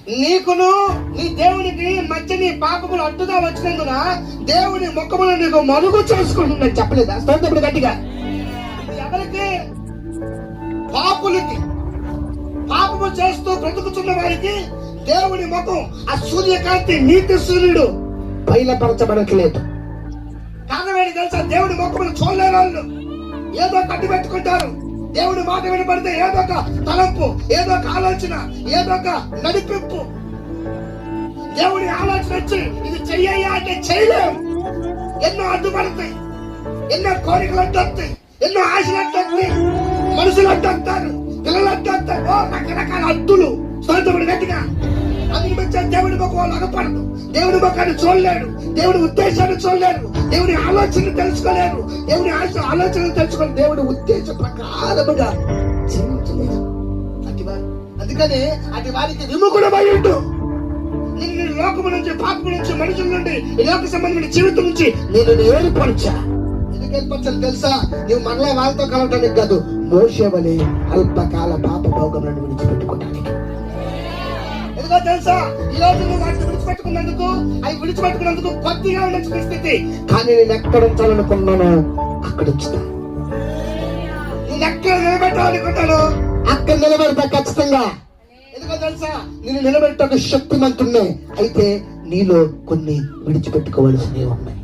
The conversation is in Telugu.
నీకును నీ దేవునికి మధ్య నీ పాపములు అడ్డుగా వచ్చినందున దేవుని ముఖమును నీకు మరుగు చేసుకుంటుందని చెప్పలేదా? స్తోత్రం గట్టిగా. ఇది ఎవరికి? పాపులకి. పాపము చేస్తూ బ్రతుకుతున్న వారికి దేవుని ముఖం, ఆ సూర్యకాంతి, నీతి సూర్యుడు బయలుపరచబడట్లేదు. కారణం ఏంటి తెలుసా? దేవుడి ముఖమును చూడలేని వాళ్ళు ఏదో కట్టి పెట్టుకుంటారు. దేవుడి మాట వినపడితే ఏదో ఒక తలంపు, ఏదో ఒక ఆలోచన, ఏదో ఒక నడిపింపు. దేవుడి ఆలోచన వచ్చి ఇది చెయ్యయ్యా అంటే చేయలేం. ఎన్నో అడ్డుపడతాయి, ఎన్నో కోరికలు అడ్డొస్తాయి, ఎన్నో ఆశలు అడ్డొస్తాయి, మనుషులు అడ్డొస్తారు, పిల్లలు అడ్డొస్తారు. రకరకాల అడ్డులు. స్తోత్రం గట్టిగా. అందుకు వచ్చే దేవుడి ముఖం వాళ్ళు అగపడదు. దేవుడి ముఖాన్ని చూడలేడు, దేవుడి ఉద్దేశాన్ని చూడలేరు, దేవుడి ఆలోచనలు తెలుసుకోలేరు, దేవుడి ఆలోచనలు తెలుసుకోలేరు, దేవుడి ఉద్దేశ ప్రకారముగా జీవించలేరు. అందుకని అటు వారికి విముఖుడమై ఉండు. నేను లోకము నుంచి, పాపము నుంచి, మనుషుల నుండి, లోక సంబంధమైన జీవితం నుంచి నేను ఏర్పరచా. ఎందుకు ఏర్పరచాలి తెలుసా? నువ్వు మరలా వాళ్ళతో కలవటానికి కాదు, మోషే వలె అల్పకాల పాప భోగములను విడిచిపెట్టుకోవటానికి. ఎందుకో తెలుసా? ఈ రోజు నువ్వు వాటిని విడిచిపెట్టుకున్నందుకు కొద్దిగా ఉండొచ్చు పరిస్థితి, కానీ నేను ఎక్కడ ఉంచాలనుకున్నాను అక్కడ ఉంచుతా. నేను ఎక్కడ నిలబెట్టాలనుకుంటాను అక్కడ నిలబెడతా ఖచ్చితంగా. ఎందుకో తెలుసా? నేను నిలబెట్టే శక్తిమంతున్నే. అయితే నీలో కొన్ని విడిచిపెట్టుకోవలసినవి ఉన్నాయి.